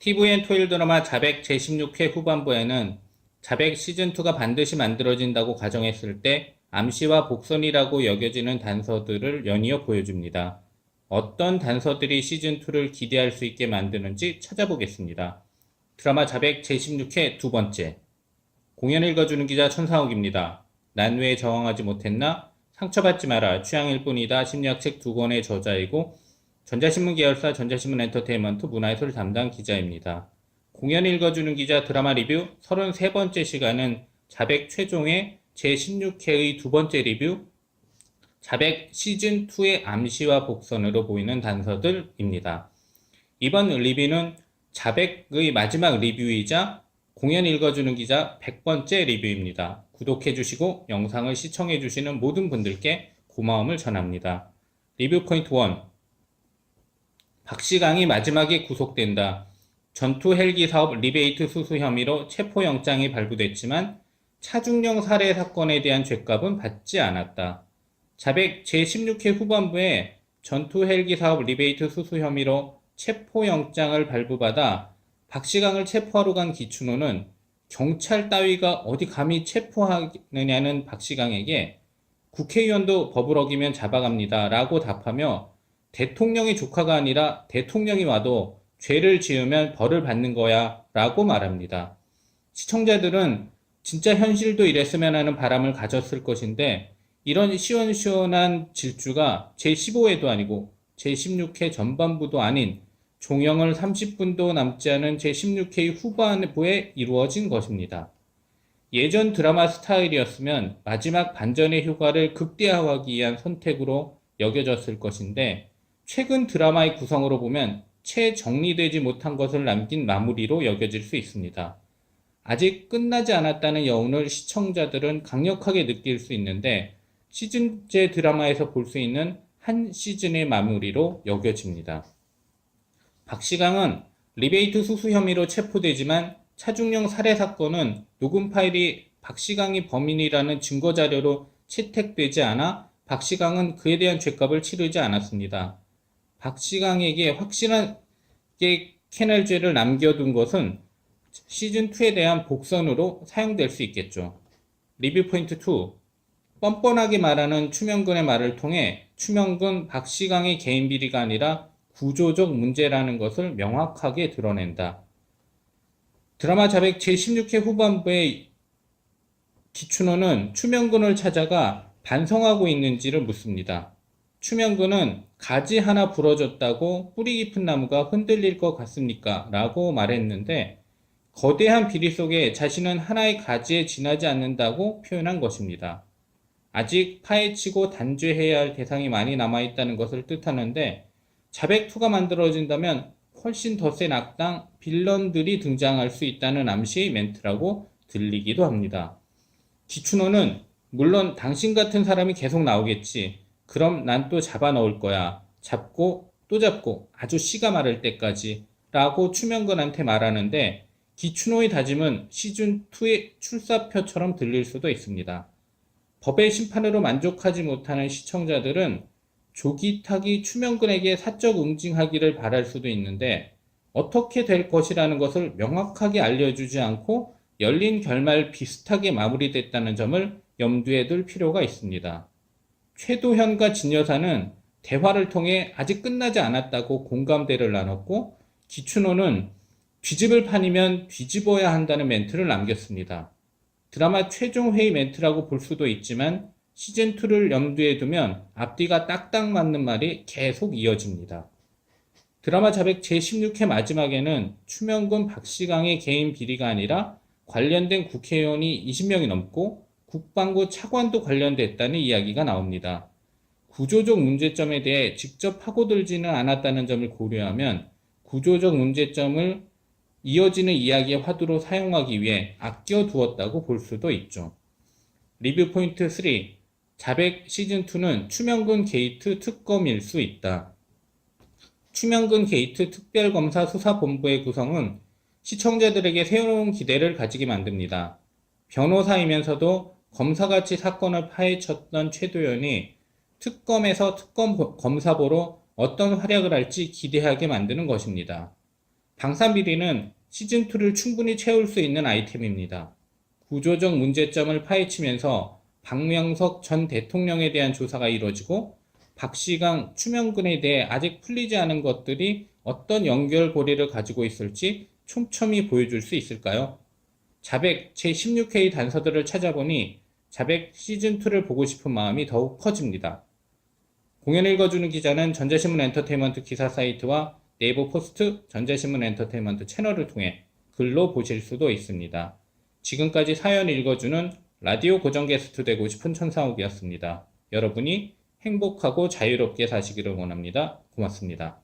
TVN 토일 드라마 자백 제16회 후반부에는 자백 시즌2가 반드시 만들어진다고 가정했을 때 암시와 복선이라고 여겨지는 단서들을 연이어 보여줍니다. 어떤 단서들이 시즌2를 기대할 수 있게 만드는지 찾아보겠습니다. 드라마 자백 제16회 두 번째. 공연 읽어주는 기자 천상욱입니다. 난 왜 저항하지 못했나? 상처받지 마라. 취향일 뿐이다. 심리학책 2권의 저자이고 전자신문 계열사 전자신문 엔터테인먼트 문화예술 담당 기자입니다. 공연 읽어주는 기자 드라마 리뷰 33번째 시간은 자백 최종의 제16회의 두 번째 리뷰, 자백 시즌2의 암시와 복선으로 보이는 단서들입니다. 이번 리뷰는 자백의 마지막 리뷰이자 공연 읽어주는 기자 100번째 리뷰입니다. 구독해주시고 영상을 시청해주시는 모든 분들께 고마움을 전합니다. 리뷰 포인트 1. 박시강이 마지막에 구속된다. 전투 헬기 사업 리베이트 수수 혐의로 체포영장이 발부됐지만 차중령 살해 사건에 대한 죄값은 받지 않았다. 자백 제16회 후반부에 전투 헬기 사업 리베이트 수수 혐의로 체포영장을 발부받아 박시강을 체포하러 간 기춘호는 경찰 따위가 어디 감히 체포하느냐는 박시강에게 국회의원도 법을 어기면 잡아갑니다 라고 답하며 대통령의 조카가 아니라 대통령이 와도 죄를 지으면 벌을 받는 거야 라고 말합니다. 시청자들은 진짜 현실도 이랬으면 하는 바람을 가졌을 것인데 이런 시원시원한 질주가 제15회도 아니고 제16회 전반부도 아닌 종영을 30분도 남지 않은 제16회 후반부에 이루어진 것입니다. 예전 드라마 스타일이었으면 마지막 반전의 효과를 극대화하기 위한 선택으로 여겨졌을 것인데 최근 드라마의 구성으로 보면 채 정리되지 못한 것을 남긴 마무리로 여겨질 수 있습니다. 아직 끝나지 않았다는 여운을 시청자들은 강력하게 느낄 수 있는데 시즌제 드라마에서 볼 수 있는 한 시즌의 마무리로 여겨집니다. 박시강은 리베이트 수수 혐의로 체포되지만 차중령 살해 사건은 녹음 파일이 박시강이 범인이라는 증거 자료로 채택되지 않아 박시강은 그에 대한 죄값을 치르지 않았습니다. 박시강에게 확실하게 캐넬죄를 남겨둔 것은 시즌2에 대한 복선으로 사용될 수 있겠죠. 리뷰 포인트 2. 뻔뻔하게 말하는 추명근의 말을 통해 추명근 박시강의 개인 비리가 아니라 구조적 문제라는 것을 명확하게 드러낸다. 드라마 자백 제16회 후반부에 기춘호는 추명근을 찾아가 반성하고 있는지를 묻습니다. 추명근은 가지 하나 부러졌다고 뿌리 깊은 나무가 흔들릴 것 같습니까? 라고 말했는데 거대한 비리 속에 자신은 하나의 가지에 지나지 않는다고 표현한 것입니다. 아직 파헤치고 단죄해야 할 대상이 많이 남아있다는 것을 뜻하는데 자백2가 만들어진다면 훨씬 더 센 악당 빌런들이 등장할 수 있다는 암시의 멘트라고 들리기도 합니다. 기춘호는 물론 당신 같은 사람이 계속 나오겠지. 그럼 난 또 잡아 넣을 거야. 잡고 또 잡고 아주 씨가 마를 때까지 라고 추명근한테 말하는데 기춘호의 다짐은 시즌2의 출사표처럼 들릴 수도 있습니다. 법의 심판으로 만족하지 못하는 시청자들은 조기탁이 추명근에게 사적 응징하기를 바랄 수도 있는데 어떻게 될 것이라는 것을 명확하게 알려주지 않고 열린 결말 비슷하게 마무리됐다는 점을 염두에 둘 필요가 있습니다. 최도현과 진여사는 대화를 통해 아직 끝나지 않았다고 공감대를 나눴고 기춘호는 뒤집을 판이면 뒤집어야 한다는 멘트를 남겼습니다. 드라마 최종 회의 멘트라고 볼 수도 있지만 시즌2를 염두에 두면 앞뒤가 딱딱 맞는 말이 계속 이어집니다. 드라마 자백 제16회 마지막에는 추명근 박시강의 개인 비리가 아니라 관련된 국회의원이 20명이 넘고 국방부 차관도 관련됐다는 이야기가 나옵니다. 구조적 문제점에 대해 직접 파고들지는 않았다는 점을 고려하면 구조적 문제점을 이어지는 이야기의 화두로 사용하기 위해 아껴두었다고 볼 수도 있죠. 리뷰 포인트 3. 자백 시즌2는 추명근 게이트 특검일 수 있다. 추명근 게이트 특별검사 수사본부의 구성은 시청자들에게 새로운 기대를 가지게 만듭니다. 변호사이면서도 검사같이 사건을 파헤쳤던 최도현이 특검에서 특검 검사보로 어떤 활약을 할지 기대하게 만드는 것입니다. 방산비리는 시즌2를 충분히 채울 수 있는 아이템입니다. 구조적 문제점을 파헤치면서 박명석 전 대통령에 대한 조사가 이루어지고 박시강, 추명근에 대해 아직 풀리지 않은 것들이 어떤 연결고리를 가지고 있을지 촘촘히 보여줄 수 있을까요? 자백 제16회 단서들을 찾아보니 자백 시즌2를 보고 싶은 마음이 더욱 커집니다. 공연 읽어주는 기자는 전자신문 엔터테인먼트 기사 사이트와 네이버 포스트 전자신문 엔터테인먼트 채널을 통해 글로 보실 수도 있습니다. 지금까지 사연 읽어주는 라디오 고정 게스트 되고 싶은 천상욱이었습니다. 여러분이 행복하고 자유롭게 사시기를 원합니다. 고맙습니다.